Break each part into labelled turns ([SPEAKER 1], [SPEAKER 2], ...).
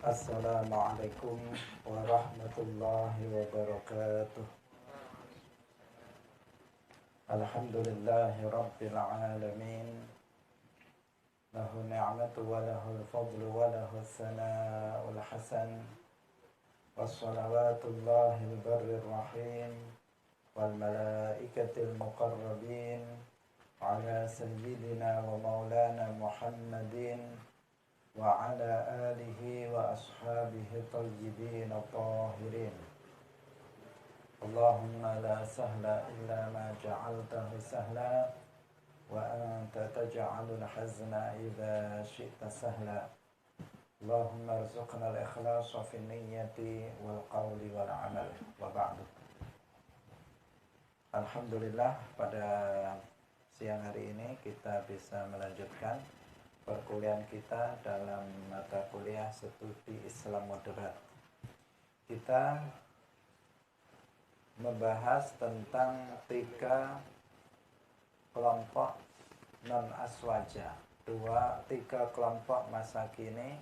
[SPEAKER 1] Assalamualaikum warahmatullahi wabarakatuh. Alhamdulillahi rabbil alamin. Lahu ni'matu wa lahul fadlu wa lahus sana'ul hasan. Wassalawatullahi al-barrir rahim wal malaikatil muqarrabin ala sayyidina wa maulana Muhammadin wa ala alihi wa ashabihi tayyibin tahirin. Allahumma la sahla illa ma ja'altahu sahla wa anta taj'alul hazna idza syi'ta sahla. Allahumma arzuqna al-ikhlasa fi niyyati wal qawli wal amal. Wa ba'du. Alhamdulillah, pada siang hari ini kita bisa melanjutkan perkuliahan kita dalam mata kuliah studi Islam moderat. Kita membahas tentang 3 kelompok non-aswaja, 3 kelompok masa kini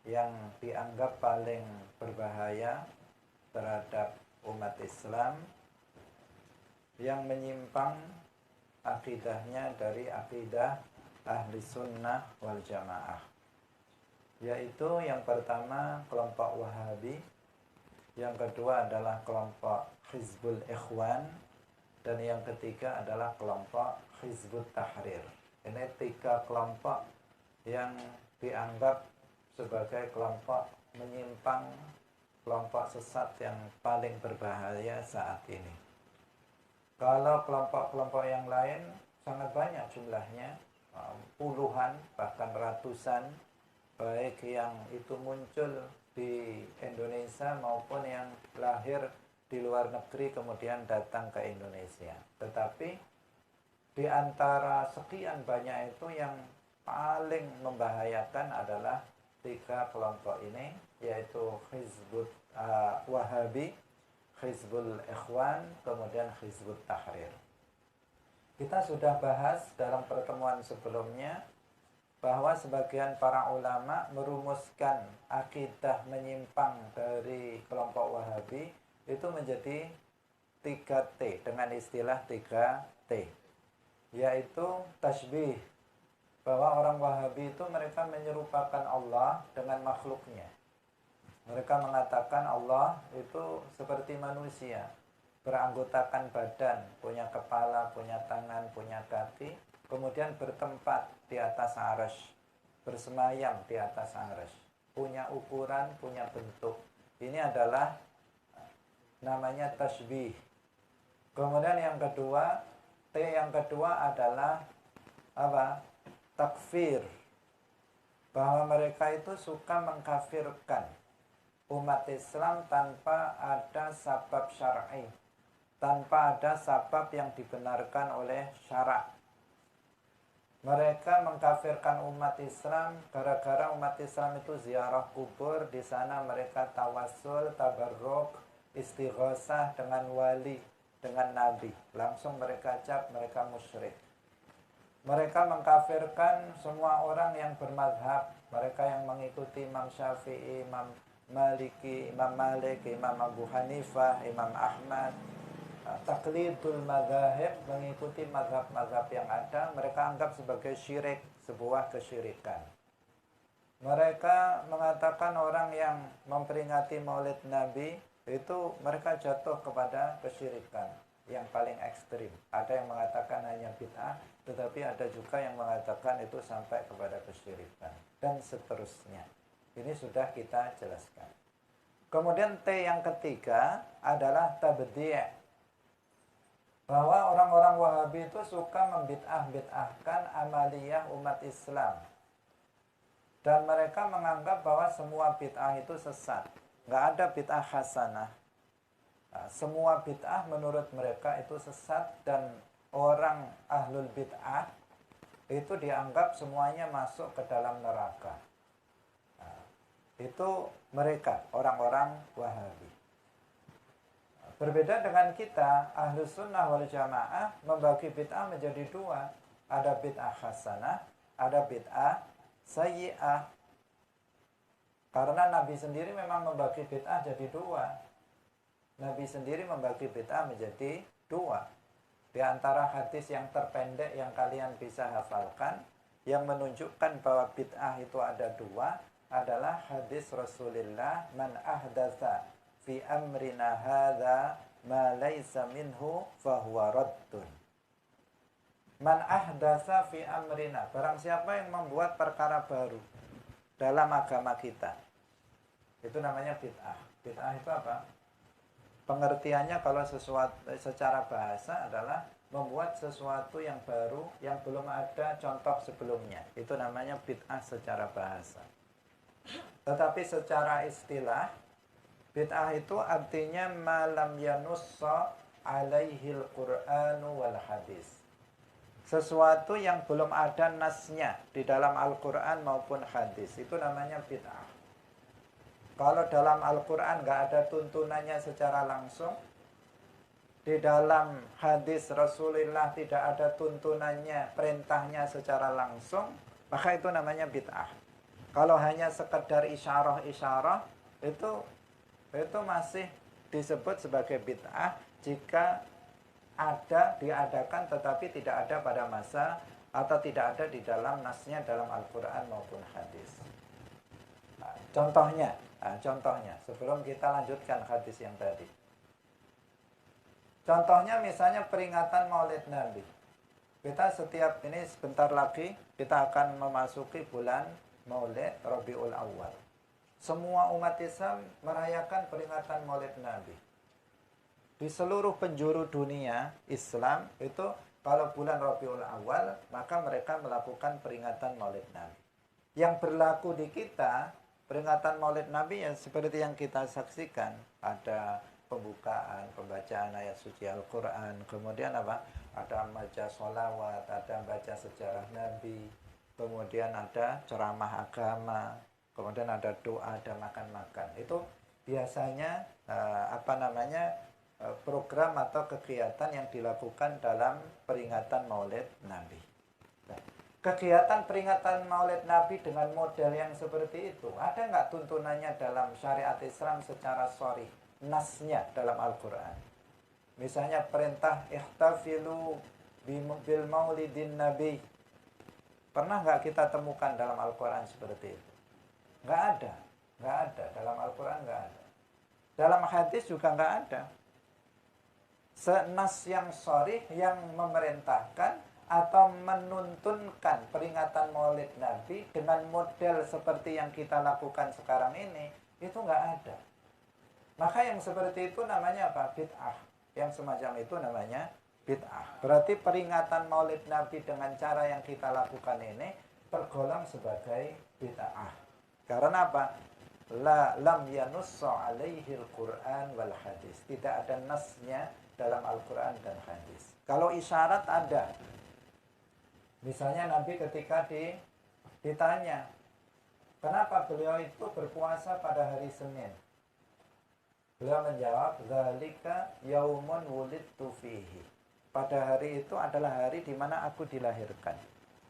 [SPEAKER 1] yang dianggap paling berbahaya terhadap umat Islam, yang menyimpang akidahnya dari akidah ahli sunnah wal jamaah, yaitu yang pertama kelompok Wahabi, yang kedua adalah kelompok Hizbul Ikhwan, dan yang ketiga adalah kelompok Hizbut Tahrir. Ini 3 kelompok yang dianggap sebagai kelompok menyimpang, kelompok sesat yang paling berbahaya saat ini. Kalau kelompok-kelompok yang lain sangat banyak jumlahnya, puluhan bahkan ratusan, baik yang itu muncul di Indonesia maupun yang lahir di luar negeri kemudian datang ke Indonesia. Tetapi di antara sekian banyak itu yang paling membahayakan adalah 3 kelompok ini, yaitu Hizbut Wahabi, Hizbul Ikhwan, kemudian Hizbut Tahrir. Kita sudah bahas dalam pertemuan sebelumnya bahwa sebagian para ulama merumuskan akidah menyimpang dari kelompok Wahabi itu menjadi 3T, dengan istilah 3T, yaitu tasbih, bahwa orang Wahabi itu mereka menyerupakan Allah dengan makhluknya. Mereka mengatakan Allah itu seperti manusia, beranggotakan badan, punya kepala, punya tangan, punya kaki, kemudian bertempat di atas arsy, bersemayam di atas arsy, punya ukuran, punya bentuk. Ini adalah namanya tasbih. Kemudian yang kedua, T yang kedua adalah apa? Takfir. Bahwa mereka itu suka mengkafirkan umat Islam tanpa ada sabab syar'i, tanpa ada sabab yang dibenarkan oleh syarak. Mereka mengkafirkan umat Islam gara-gara umat Islam itu ziarah kubur, di sana mereka tawassul, tabarruk, istighosah dengan wali, dengan nabi. Langsung mereka cap mereka musyrik. Mereka mengkafirkan semua orang yang bermadhab, mereka yang mengikuti Imam Syafi'i, Imam Maliki, Imam Malik, Imam Abu Hanifah, Imam Ahmad. Taklidul madhahib, mengikuti madhab-madhab yang ada, mereka anggap sebagai syirik, sebuah kesyirikan. Mereka mengatakan orang yang memperingati maulid Nabi itu mereka jatuh kepada kesyirikan yang paling ekstrim. Ada yang mengatakan hanya bid'ah, tetapi ada juga yang mengatakan itu sampai kepada kesyirikan, dan seterusnya. Ini sudah kita jelaskan. Kemudian T yang ketiga adalah tabdi', bahwa orang-orang Wahabi itu suka membid'ah-bid'ahkan amaliyah umat Islam, dan mereka menganggap bahwa semua bid'ah itu sesat. Nggak ada bid'ah hasanah. Semua bid'ah menurut mereka itu sesat, dan orang ahlul bid'ah itu dianggap semuanya masuk ke dalam neraka. Itu mereka, orang-orang Wahabi. Berbeda dengan kita, Ahlus Sunnah wal Jamaah membagi bid'ah menjadi 2. Ada bid'ah hasanah, ada bid'ah sayyi'ah. Karena Nabi sendiri memang membagi bid'ah jadi dua. Nabi sendiri membagi bid'ah menjadi dua. Di antara hadis yang terpendek yang kalian bisa hafalkan, yang menunjukkan bahwa bid'ah itu ada dua, adalah hadis Rasulullah, man ahdatsa fi amrina hadza ma laysa minhu fahuwa raddun. Man ahdatsa fi amrina, barang siapa yang membuat perkara baru dalam agama kita, itu namanya bid'ah. Bid'ah itu apa? Pengertiannya kalau sesuatu secara bahasa adalah membuat sesuatu yang baru yang belum ada contoh sebelumnya. Itu namanya bid'ah secara bahasa. Tetapi secara istilah, bid'ah itu artinya malam yanussa alaihil Qur'anu wal hadis. Sesuatu yang belum ada nasnya di dalam Al-Quran maupun hadis, itu namanya bid'ah. Kalau dalam Al-Quran nggak ada tuntunannya secara langsung, di dalam hadis Rasulullah tidak ada tuntunannya, perintahnya secara langsung, maka itu namanya bid'ah. Kalau hanya sekedar isyarah-isyarah, itu masih disebut sebagai bid'ah jika diadakan tetapi tidak ada pada masa atau tidak ada di dalam nasnya dalam Al-Quran maupun hadis. Contohnya, sebelum kita lanjutkan hadis yang tadi. Contohnya misalnya peringatan Maulid Nabi. Kita setiap ini sebentar lagi kita akan memasuki bulan Maulid Rabiul Awal. Semua umat Islam merayakan peringatan Maulid Nabi. Di seluruh penjuru dunia Islam itu kalau bulan Rabiul Awal maka mereka melakukan peringatan Maulid Nabi. Yang berlaku di kita, peringatan Maulid Nabi yang seperti yang kita saksikan, ada pembukaan, pembacaan ayat suci Al-Quran, kemudian apa? Ada baca sholawat, ada baca sejarah Nabi, kemudian ada ceramah agama, kemudian ada doa, ada makan-makan. Itu biasanya program atau kegiatan yang dilakukan dalam peringatan Maulid Nabi. Kegiatan peringatan Maulid Nabi dengan model yang seperti itu, ada nggak tuntunannya dalam syariat Islam secara sharih, nasnya dalam Al-Quran? Misalnya perintah ihtafilu bil maulidin Nabi. Pernah nggak kita temukan dalam Al-Quran seperti itu? Nggak ada. Dalam Al-Quran nggak ada. Dalam hadis juga nggak ada. Senas yang sharih yang memerintahkan atau menuntunkan peringatan Maulid Nabi dengan model seperti yang kita lakukan sekarang ini, itu nggak ada. Maka yang seperti itu namanya apa? Bid'ah. Yang semacam itu namanya bid'ah. Berarti peringatan Maulid Nabi dengan cara yang kita lakukan ini tergolong sebagai bid'ah. Karena apa? Lam yanussa alaihil Qur'an wal hadis. Tidak ada nasnya dalam Al-Quran dan hadis. Kalau isyarat ada. Misalnya Nabi ketika ditanya, kenapa beliau itu berpuasa pada hari Senin? Beliau menjawab, zalika yaumun wulidtu fihi. Pada hari itu adalah hari di mana aku dilahirkan.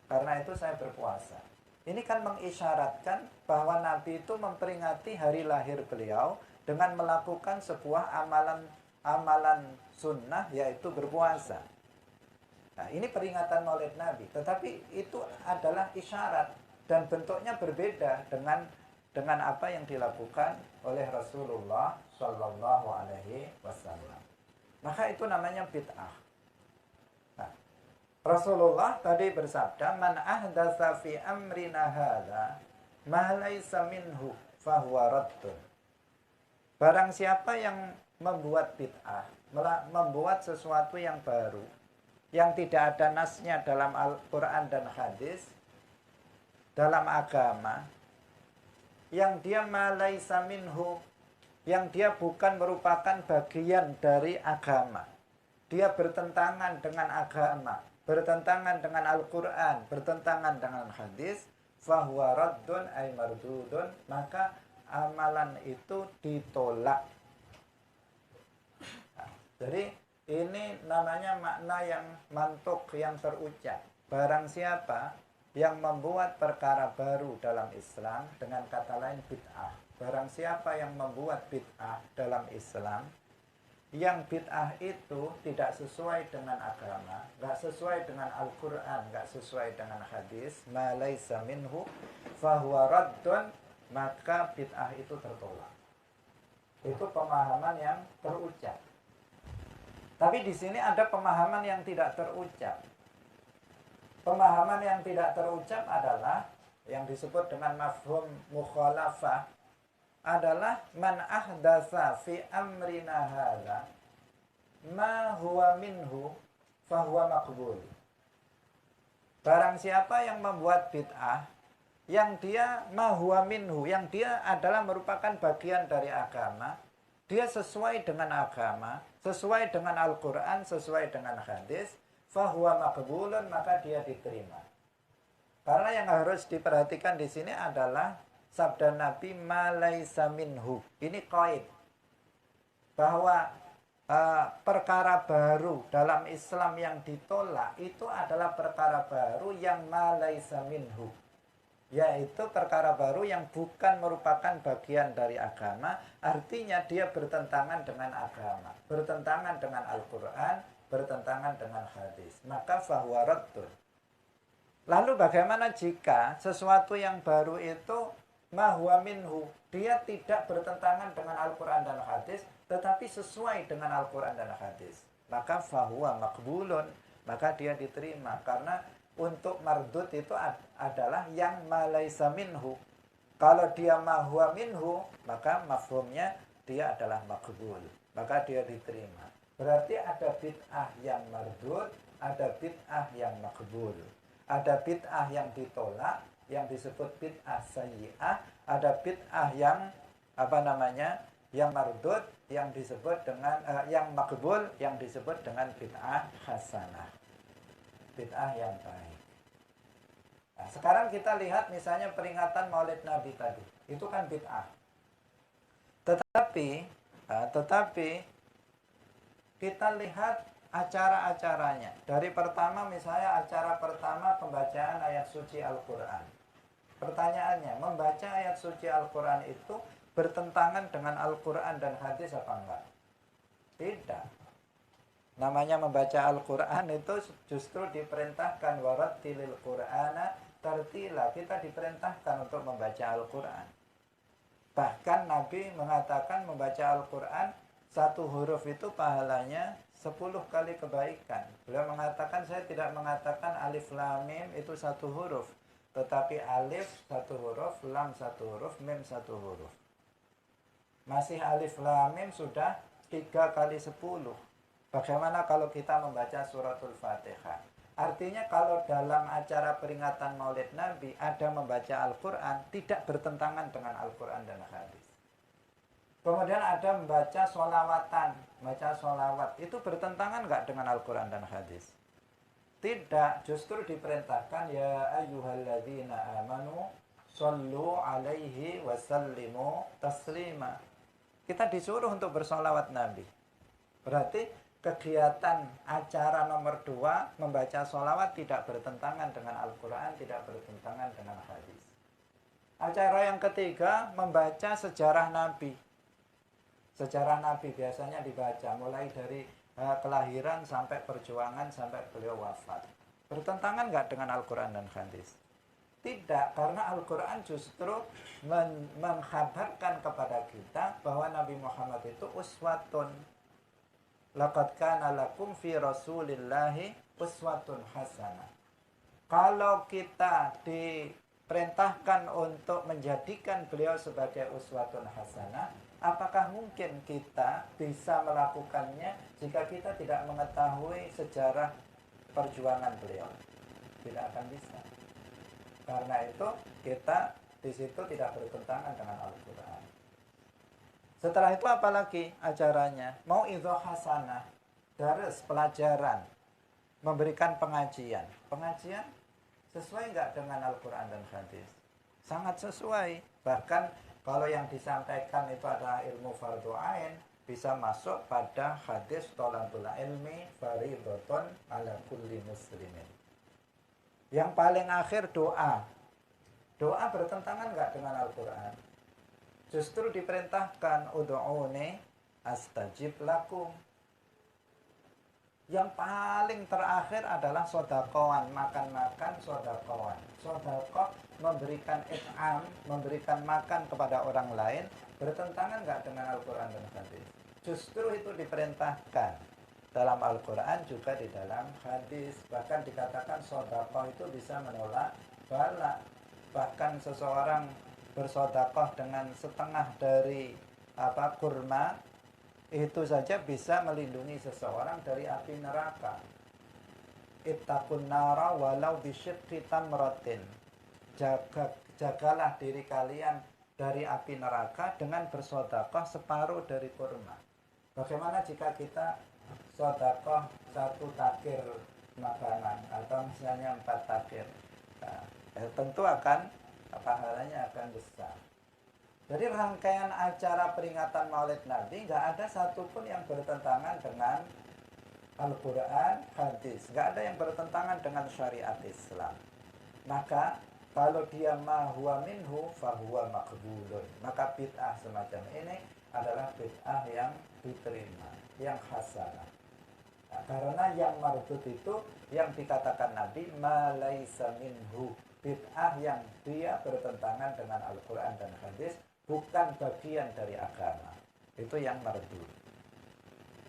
[SPEAKER 1] Karena itu saya berpuasa. Ini kan mengisyaratkan bahwa Nabi itu memperingati hari lahir beliau dengan melakukan sebuah amalan sunnah, yaitu berpuasa. Nah, ini peringatan Maulid Nabi, tetapi itu adalah isyarat dan bentuknya berbeda dengan apa yang dilakukan oleh Rasulullah Shallallahu Alaihi Wasallam. Maka itu namanya bid'ah. Nah, Rasulullah tadi bersabda, man ahdatsa fi amrina hadza ma laysa minhu fahuwa raddun. Barang siapa yang membuat bid'ah, membuat sesuatu yang baru, yang tidak ada nasnya dalam Al-Quran dan hadis, dalam agama, yang dia malaysa minhu, yang dia bukan merupakan bagian dari agama, dia bertentangan dengan agama, bertentangan dengan Al-Quran, bertentangan dengan hadis, fahuwa raddun ay mardudun, maka amalan itu ditolak. Nah, jadi ini namanya makna yang mantuk, yang terucap. Barang siapa yang membuat perkara baru dalam Islam, dengan kata lain bid'ah. Barang siapa yang membuat bid'ah dalam Islam, yang bid'ah itu tidak sesuai dengan agama, nggak sesuai dengan Al-Quran, nggak sesuai dengan hadis, ma laisa minhu fahuwa raddun, maka bid'ah itu tertolak. Itu pemahaman yang terucap. Tapi di sini ada pemahaman yang tidak terucap. Pemahaman yang tidak terucap adalah yang disebut dengan mafhum mukhalafah, adalah man ahdatsa fi amrina hadza ma huwa minhu fahuwa maqbul. Barang siapa yang membuat bid'ah yang dia ma huwa minhu, yang dia adalah merupakan bagian dari agama, dia sesuai dengan agama, sesuai dengan Al-Qur'an, sesuai dengan hadis, fahuwa maqbulun, maka dia diterima. Karena yang harus diperhatikan di sini adalah sabda Nabi ma laisa minhu. Ini qaid bahwa perkara baru dalam Islam yang ditolak itu adalah perkara baru yang ma laisa minhu, yaitu perkara baru yang bukan merupakan bagian dari agama. Artinya dia bertentangan dengan agama, bertentangan dengan Al-Quran, bertentangan dengan hadis, maka fahuwa raddun. Lalu bagaimana jika sesuatu yang baru itu ma huwa minhu, dia tidak bertentangan dengan Al-Quran dan hadis, tetapi sesuai dengan Al-Quran dan hadis, maka fahuwa maqbulun, maka dia diterima. Karena untuk mardud itu adalah yang ma laisa minhu. Kalau dia ma huwa minhu, maka mafhumnya dia adalah maqbul, maka dia diterima. Berarti ada bid'ah yang mardud, ada bid'ah yang maqbul. Ada bid'ah yang ditolak, yang disebut bid'ah sayyi'ah. Ada bid'ah yang yang mardud, yang disebut dengan yang maqbul, yang disebut dengan bid'ah hasanah, bid'ah yang baik. Nah, sekarang kita lihat misalnya peringatan Maulid Nabi tadi, itu kan bid'ah. Tetapi kita lihat acara-acaranya. Dari pertama, misalnya acara pertama pembacaan ayat suci Al-Quran. Pertanyaannya, membaca ayat suci Al-Quran itu bertentangan dengan Al-Quran dan hadis apa enggak? Tidak. Namanya membaca Al-Quran itu justru diperintahkan warattilil Qur'ana tartila. Kita diperintahkan untuk membaca Al-Quran. Bahkan Nabi mengatakan membaca Al-Quran satu huruf itu pahalanya 10 kali kebaikan. Beliau mengatakan, saya tidak mengatakan alif lam mim itu satu huruf, tetapi alif satu huruf, lam satu huruf, mim satu huruf. Masih alif lam mim sudah 3 kali 10. Bagaimana kalau kita membaca suratul Fatihah? Artinya kalau dalam acara peringatan Maulid Nabi ada membaca Al-Quran, tidak bertentangan dengan Al-Quran dan hadis. Kemudian ada membaca sholawatan, baca sholawat, itu bertentangan nggak dengan Al-Quran dan hadis? Tidak, justru diperintahkan ya ayyuhalladzina amanu shollu alaihi wasallimu taslima. Kita disuruh untuk bersolawat Nabi. Berarti kegiatan acara nomor 2 membaca sholawat tidak bertentangan dengan Al-Quran, tidak bertentangan dengan hadis. Acara yang ketiga membaca sejarah Nabi. Sejarah Nabi biasanya dibaca mulai dari kelahiran sampai perjuangan sampai beliau wafat. Bertentangan nggak dengan Al-Quran dan hadis? Tidak, karena Al-Quran justru mengkhabarkan kepada kita bahwa Nabi Muhammad itu uswatun. Laqad kana lakum fi rasulillahi uswatun hasanah. Kalau kita diperintahkan untuk menjadikan beliau sebagai uswatun hasanah, apakah mungkin kita bisa melakukannya jika kita tidak mengetahui sejarah perjuangan beliau? Tidak akan bisa. Karena itu kita di situ tidak bertentangan dengan Al-Quran. Setelah itu apalagi acaranya? Mau'idhah hasanah, daras, pelajaran, memberikan pengajian. Pengajian sesuai nggak dengan Al-Quran dan hadis? Sangat sesuai. Bahkan kalau yang disampaikan itu adalah ilmu fardhu ain, bisa masuk pada hadis thalabul ilmi fardhatun ala kulli muslimin. Yang paling akhir doa. Doa bertentangan nggak dengan Al-Quran? Justru diperintahkan ud'uni astajib lakum. Yang paling terakhir adalah sodakoan, makan-makan sodakoan. Sodakoh memberikan it'am, memberikan makan kepada orang lain, bertentangan nggak dengan Al-Quran dan hadis? Justru itu diperintahkan dalam Al-Quran juga di dalam hadis. Bahkan dikatakan sodakoh itu bisa menolak bala. Bahkan seseorang bersodakoh dengan setengah dari kurma, itu saja bisa melindungi seseorang dari api neraka. Ittaqun nara walau bisyikki tamratin. Jagalah diri kalian dari api neraka dengan bersodakoh separuh dari kurma. Bagaimana jika kita sodakoh 1 takir makanan atau misalnya 4 takir? Nah, tentu akan pahalanya akan besar. Jadi rangkaian acara peringatan Maulid Nabi nggak ada satupun yang bertentangan dengan Al-Quran, hadis. Nggak ada yang bertentangan dengan syariat Islam. Maka kalau dia ma huwa minhu fahuwa maqbulun. Maka bid'ah semacam ini adalah bid'ah yang diterima, yang hasanah. Nah, karena yang mardud itu yang dikatakan Nabi ma laisa minhu, bid'ah yang dia bertentangan dengan Al-Quran dan hadis, bukan bagian dari agama. Itu yang mardud.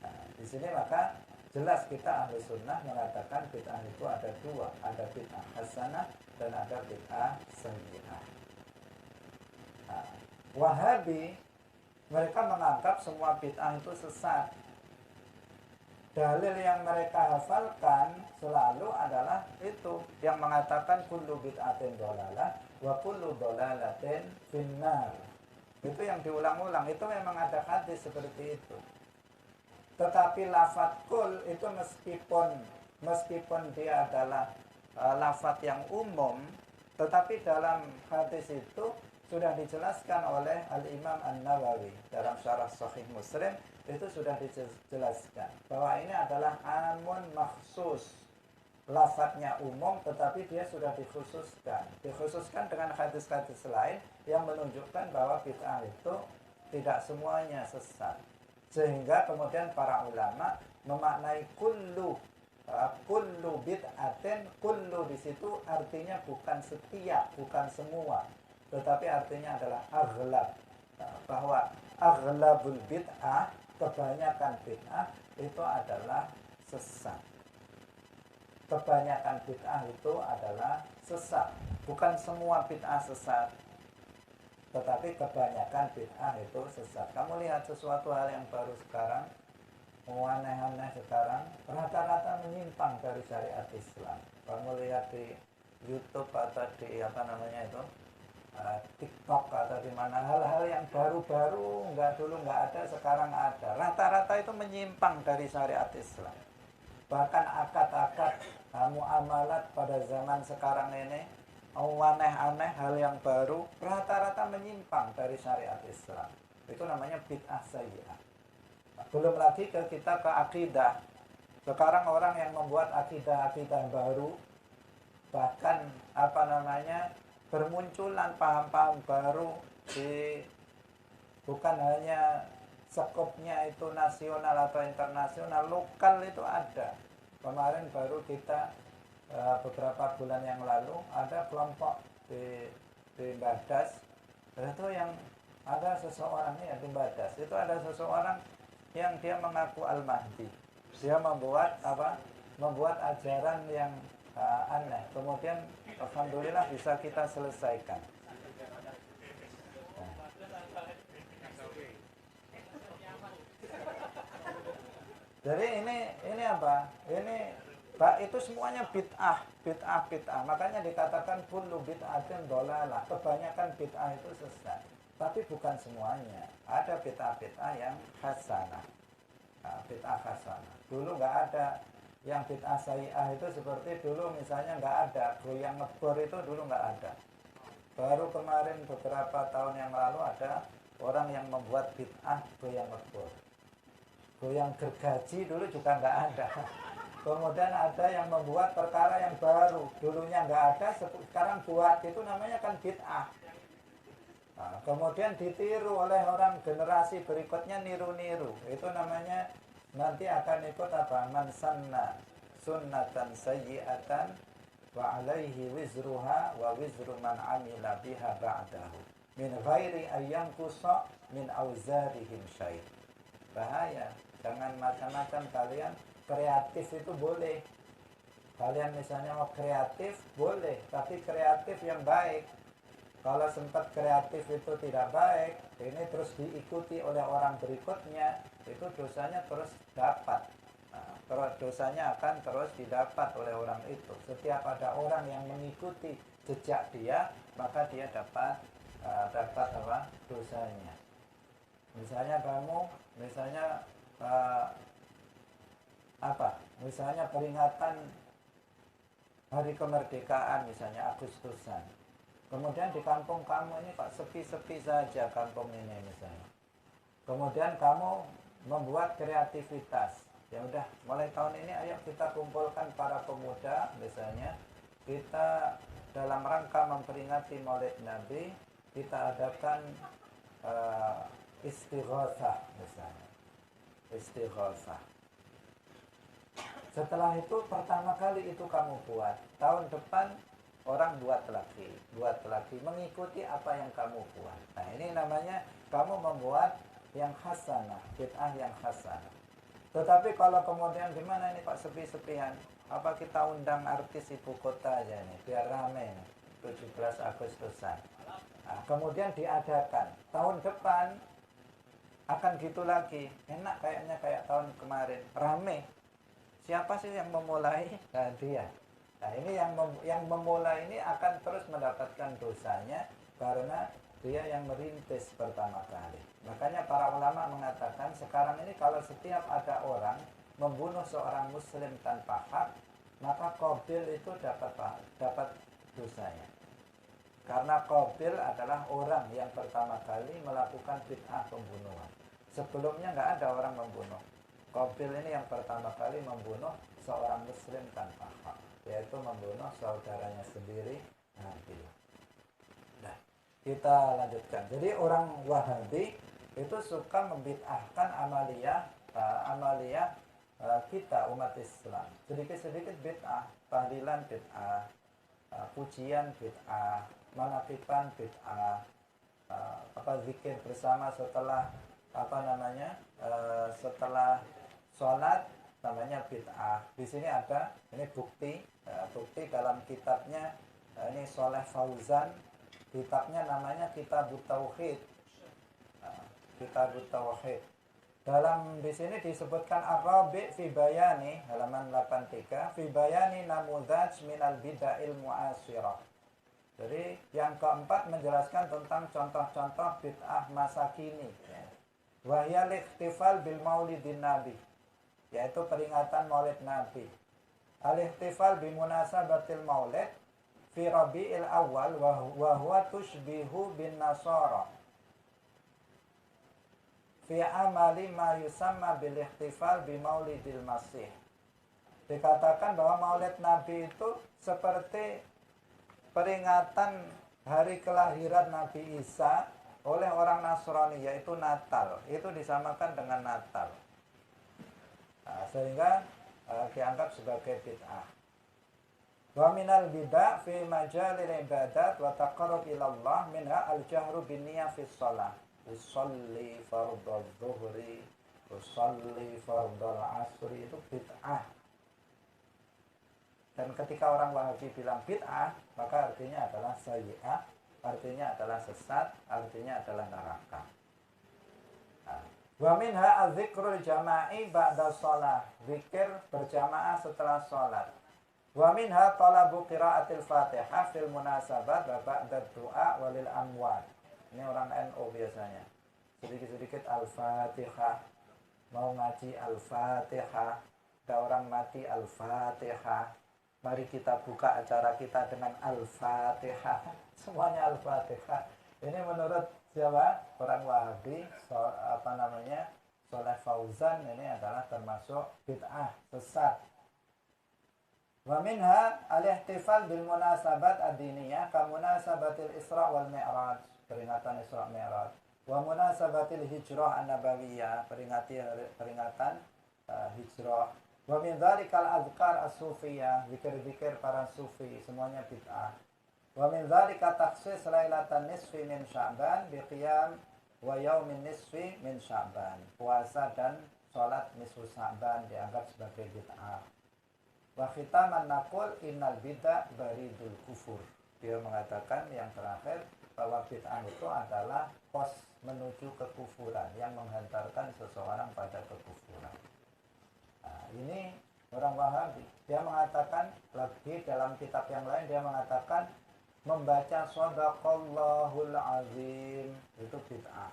[SPEAKER 1] Nah, di sini maka jelas kita ahli sunnah mengatakan bid'ah itu ada 2. Ada bid'ah hasanah dan ada bid'ah sayyi'ah. Nah, Wahabi mereka menganggap semua bid'ah itu sesat. Dalil yang mereka hafalkan selalu adalah itu yang mengatakan kullu bid'atin dhalalah wa kullu dhalalatin finnar. Itu yang diulang-ulang. Itu memang ada hadis seperti itu. Tetapi lafaz kul itu meskipun dia adalah lafaz yang umum, tetapi dalam hadis itu sudah dijelaskan oleh Al-Imam An-Nawawi dalam syarah Sahih Muslim. Itu sudah dijelaskan bahwa ini adalah amun makhsus. Lafadznya umum tetapi dia sudah dikhususkan dengan hadis-hadis lain yang menunjukkan bahwa bid'ah itu tidak semuanya sesat. Sehingga kemudian para ulama memaknai kullu bid'atin, kullu di situ artinya bukan setiap, bukan semua, tetapi artinya adalah aghlab. Bahwa aghlabul bid'ah, kebanyakan bid'ah itu adalah sesat. Kebanyakan bid'ah itu adalah sesat. Bukan semua bid'ah sesat, tetapi kebanyakan bid'ah itu sesat. Kamu lihat sesuatu hal yang baru sekarang, aneh-aneh sekarang, rata-rata menyimpang dari syariat Islam. Kamu lihat di YouTube atau di TikTok atau di mana, hal-hal yang baru-baru, dulu nggak ada, sekarang ada. Rata-rata itu menyimpang dari syariat Islam. Bahkan akad-akad muamalat pada zaman sekarang ini aneh-aneh, hal yang baru, rata-rata menyimpang dari syariat Islam. Itu namanya bid'ah sayyi'ah. Belum lagi kita ke akidah. Sekarang orang yang membuat akidah-akidah baru, bahkan bermunculan paham-paham baru, bukan hanya skopnya itu nasional atau internasional, lokal itu ada. Kemarin baru kita beberapa bulan yang lalu ada kelompok di Badas, itu yang ada seseorang di Badas, itu ada seseorang yang dia mengaku Al-Mahdi. Dia membuat ajaran yang aneh. Kemudian alhamdulillah bisa kita selesaikan. Jadi ini apa? Itu semuanya bid'ah. Makanya dikatakan kullu bid'atin dhalalah. Kebanyakan bid'ah itu sesat. Tapi bukan semuanya. Ada bid'ah yang hasanah. Bid'ah hasanah. Dulu nggak ada yang bid'ah sayyi'ah itu, seperti dulu misalnya nggak ada goyang ngebor, itu dulu nggak ada. Baru kemarin beberapa tahun yang lalu ada orang yang membuat bid'ah goyang ngebor. Goyang gergaji dulu juga nggak ada. Kemudian ada yang membuat perkara yang baru, dulunya nggak ada, sekarang buat, itu namanya kan bid'ah. Nah, kemudian ditiru oleh orang generasi berikutnya, niru-niru, itu namanya nanti akan ikut apa? Man sanna sunnatan sayyi'atan wa alaihi wizruha wa wizru man amila biha ba'dahu min ghairi ayyanqusa min auzarihim syai'. Bahaya, jangan macam-macam kalian. Kreatif itu boleh, kalian misalnya mau kreatif boleh, tapi kreatif yang baik. Kalau sempat kreatif itu tidak baik, ini terus diikuti oleh orang berikutnya, itu dosanya terus dapat. Nah, dosanya akan terus didapat oleh orang itu. Setiap ada orang yang mengikuti jejak dia, maka dia dapat apa? Dosanya. Misalnya kamu, misalnya misalnya peringatan hari kemerdekaan, misalnya Agustusan. Kemudian di kampung kamu ini Pak sepi-sepi saja kampung ini misalnya. Kemudian kamu membuat kreativitas. Ya udah, mulai tahun ini ayo kita kumpulkan para pemuda misalnya. Kita dalam rangka memperingati Maulid Nabi, kita adakan istighosah misalnya. Istighosah. Setelah itu pertama kali itu kamu buat, tahun depan orang buat lagi mengikuti apa yang kamu buat. Nah, ini namanya kamu membuat yang hasanah, bid'ah yang hasanah. Tetapi kalau kemudian gimana ini Pak, sepi-sepian, apa kita undang artis ibu kota aja nih biar rame 17 Agustusan. Nah, kemudian diadakan tahun depan akan gitu lagi, enak kayaknya kayak tahun kemarin, rame. Siapa sih yang memulai? Nah, dia. Nah, ini yang memulai ini akan terus mendapatkan dosanya karena dia yang merintis pertama kali. Makanya para ulama mengatakan sekarang ini kalau setiap ada orang membunuh seorang muslim tanpa hak, maka Qabil itu dapat dosanya. Karena Qabil adalah orang yang pertama kali melakukan bid'ah pembunuhan. Sebelumnya nggak ada orang membunuh. Qabil ini yang pertama kali membunuh seorang muslim tanpa hak, yaitu membunuh saudaranya sendiri, Nabil. Nah, kita lanjutkan. Jadi orang Wahabi itu suka membid'ahkan amaliyah kita umat Islam. Sedikit-sedikit bid'ah, tahlilan bid'ah, pujian bid'ah, manakiban bid'ah, zikir bersama setelah setelah sholat namanya bid'ah. Di sini ada ini bukti dalam kitabnya ini Soleh Fauzan, kitabnya namanya Kitabut Tauhid. Kitabut Tauhid. Dalam di sini disebutkan Ar-Rabi' fi bayani halaman 83 fi bayani namudaj minal bid'il mu'asirah. Jadi yang keempat menjelaskan tentang contoh-contoh bid'ah masa kini. Wahya al-ihtifal bil maulidin nabi, yaitu peringatan maulid nabi. Al-ihtifal bi munasabatil maulid fi rabi'il awal wa huwa tushbihu bin nasara fi amali ma yusamma bil ihtifal bi maulidil masih. Dikatakan bahwa maulid nabi itu seperti peringatan hari kelahiran Nabi Isa oleh orang Nasrani, yaitu Natal. Itu disamakan dengan Natal. Nah, sehingga dianggap sebagai bid'ah. Wa minal bid'ah fi majalil ibadat wa taqarrub ila Allah minha al-jahru bin niyyah fi shalah. Usolli fardhu dhuhri, usolli fardhu asri, itu bid'ah. Dan ketika orang Wahabi bilang bid'ah, maka artinya adalah sayyi'ah, artinya adalah sesat, artinya adalah neraka. Wa minha az-zikrul jama'i ba'da shalah, zikir berjamaah setelah salat. Wa minha talabu qiraatil Fatihah fil munasabat wa ba'da du'a walil amwat. Ini orang NU biasanya. Sedikit-sedikit Al-Fatihah, mau ngaji Al-Fatihah, ada orang mati Al-Fatihah. Mari kita buka acara kita dengan Al-Fatihah. Semuanya Al-Fatihah. Ini menurut siapa? Orang Wahabi, Soleh Fauzan, ini adalah termasuk bid'ah, sesat. Wa minha al-ihtifal bil munasabat ad-diniyah ka munasabatil Isra wal Mi'raj, peringatan Isra Mi'raj. Wa munasabatil hijrah an-nabawiyah, peringatan hijrah. Wa min dzalikal azkar as-sufiyah, zikir-zikir para sufi, semuanya bid'ah. Wa min dzalika takhsis lailatan nisfi min Sya'ban bi qiyam wa yaumin nisfi min Sya'ban. Puasa dan salat nisfu Sya'ban dianggap sebagai bid'ah. Wa khitaman naqul innal bid'ah baridul kufur. Dia mengatakan yang terakhir bahwa bid'ah itu adalah pos menuju kekufuran yang menghantarkan seseorang pada kekufuran. Nah, ini orang Wahabi. Dia mengatakan lagi dalam kitab yang lain, dia mengatakan membaca shadaqallahul azim itu bid'ah.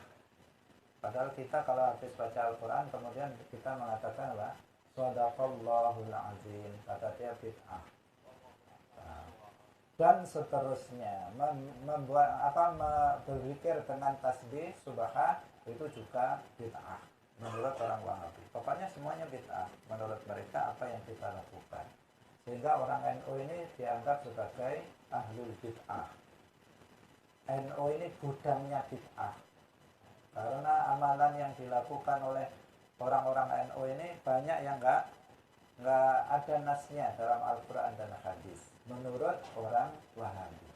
[SPEAKER 1] Padahal kita kalau habis baca Al-Quran kemudian kita mengatakan apa? Shadaqallahul azim, kata dia bid'ah. Nah, dan seterusnya berzikir dengan tasbih subhan itu juga bid'ah menurut orang Wahabi. Pokoknya semuanya bid'ah menurut mereka apa yang kita lakukan, sehingga orang NU ini dianggap sebagai ahlul bid'ah. NU ini gudangnya bid'ah karena amalan yang dilakukan oleh orang-orang NU ini banyak yang nggak ada nasnya dalam Al-Quran dan Hadis menurut orang Wahabi.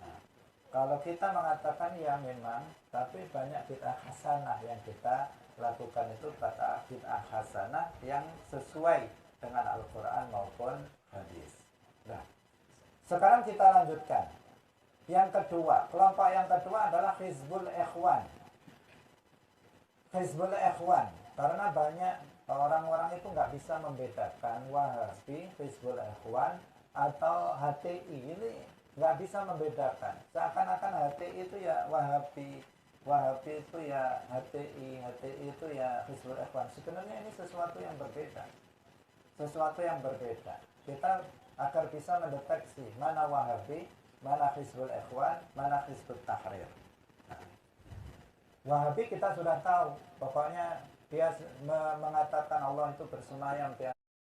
[SPEAKER 1] Nah, kalau kita mengatakan ya memang, tapi banyak bid'ah hasanah yang kita lakukan itu bid'ah hasanah yang sesuai dengan Al-Quran maupun Hadis. Nah, sekarang kita lanjutkan. Yang kedua, kelompok yang kedua adalah Hizbul Ikhwan. Hizbul Ikhwan, karena banyak orang-orang itu nggak bisa membedakan Wahabi, Hizbul Ikhwan atau HTI. Ini nggak bisa membedakan. Seakan-akan HTI itu ya Wahabi, Wahabi itu ya HTI, HTI itu ya Hizbul Ikhwan. Sebenarnya ini sesuatu yang berbeda. Sesuatu yang berbeda. Kita agar bisa mendeteksi mana Wahabi, mana Hizbul Ikhwan, mana Hizbut Tahrir. Nah, Wahabi kita sudah tahu, pokoknya dia mengatakan Allah itu bersemayam di